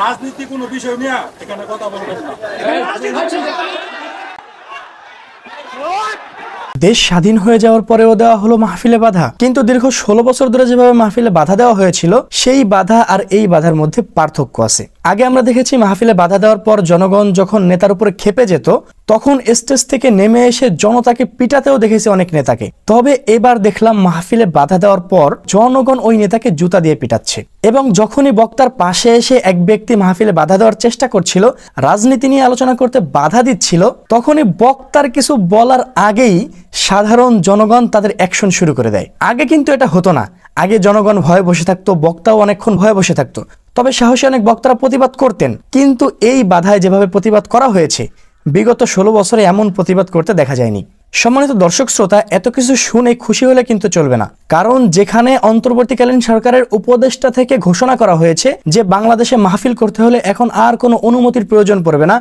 রাজনীতি কোনো বিষয় নিয়ে এখানে কথা বলবেন না। দেশ স্বাধীন হয়ে যাওয়ার পরেও দেওয়া হলো মাহফিলে বাধা, কিন্তু দীর্ঘ 16 বছর ধরে যেভাবে মাহফিলে বাধা দেওয়া হয়েছিল সেই বাধা আর এই বাধার মধ্যে পার্থক্য আছে। আগে আমরা দেখেছি মাহফিলে বাধা দেওয়ার পর জনগণ যখন নেতার উপরে ক্ষেপে যেত তখন স্টেজ থেকে নেমে এসে জনতাকে পিটাতেও দেখেছি অনেক নেতাকে। তবে এবার দেখলাম মাহফিলে বাধা দেওয়ার পর জনগণ ওই নেতাকে জুতা দিয়ে পিটাচ্ছে, এবং যখনই বক্তার পাশে এসে এক ব্যক্তি মাহফিলে বাধা দেওয়ার চেষ্টা করছিল, রাজনীতি নিয়ে আলোচনা করতে বাধা দিচ্ছিল, তখনই বক্তার কিছু বলার আগেই সাধারণ জনগণ তাদের অ্যাকশন শুরু করে দেয়। আগে কিন্তু এটা হতো না। আগে জনগণ ভয়ে বসে থাকতো, বক্তাও অনেকক্ষণ ভয়ে বসে থাকতো। তবে সাহসী অনেক বক্তারা প্রতিবাদ করতেন, কিন্তু এই বাধায় যেভাবে প্রতিবাদ করা হয়েছে বিগত 16 বছরে এমন প্রতিবাদ করতে দেখা যায়নি। সম্মানিত দর্শক শ্রোতা, এত কিছু শুনে খুশি হলে কিন্তু চলবে না, কারণ যেখানে অন্তর্বর্তীকালীন সরকারের উপদেষ্টা থেকে ঘোষণা করা হয়েছে যে বাংলাদেশে মাহফিল করতে হলে এখন আর কোনো অনুমতির প্রয়োজন পড়বে না,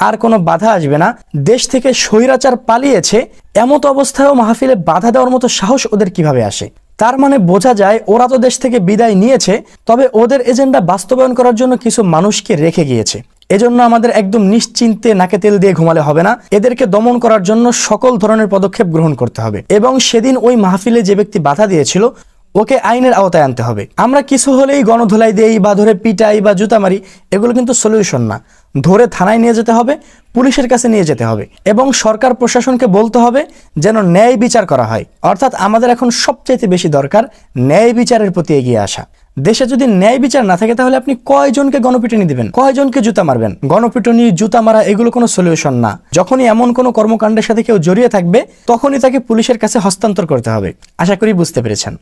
আর কোনো বাধা আসবে না, দেশ থেকে স্বৈরাচার পালিয়েছে, এমত অবস্থায়ও মাহফিলে বাধা দেওয়ার মতো সাহস ওদের কিভাবে আসে? তার মানে বোঝা যায় ওরা তো দেশ থেকে বিদায় নিয়েছে, তবে ওদের এজেন্ডা বাস্তবায়ন করার জন্য কিছু মানুষকে রেখে গিয়েছে। এজন্য আমাদের একদম নিশ্চিন্তে নাকে তেল দিয়ে ঘুমালে হবে না, এদেরকে দমন করার জন্য সকল ধরনের পদক্ষেপ গ্রহণ করতে হবে। এবং সেদিন ওই মাহফিলে যে ব্যক্তি বাধা দিয়েছিল ওকে আইনের আওতায় আনতে হবে। আমরা কিছু হলেই গণধোলাই দেই বা ধরে পিটাই বা জুতা মারি, এগুলো কিন্তু সলিউশন না। ধরে থানায় নিয়ে যেতে হবে, পুলিশের কাছে নিয়ে যেতে হবে, এবং সরকার প্রশাসনকে বলতে হবে যেন ন্যায় বিচার করা হয়। অর্থাৎ আমাদের এখন সবচাইতে বেশি দরকার ন্যায় বিচারের প্রতি এগিয়ে আসা। দেশে যদি ন্যায় বিচার না থাকে তাহলে আপনি কয়জনকে গণপিটুনি দিবেন, কয়জনকে জুতা মারবেন? গণপিটুনি, জুতা মারা এগুলো কোনো সলিউশন না। যখনই এমন কোনো কর্মকাণ্ডের সাথে কেউ জড়িয়ে থাকবে তখনই তাকে পুলিশের কাছে হস্তান্তর করতে হবে। আশা করি বুঝতে পেরেছেন।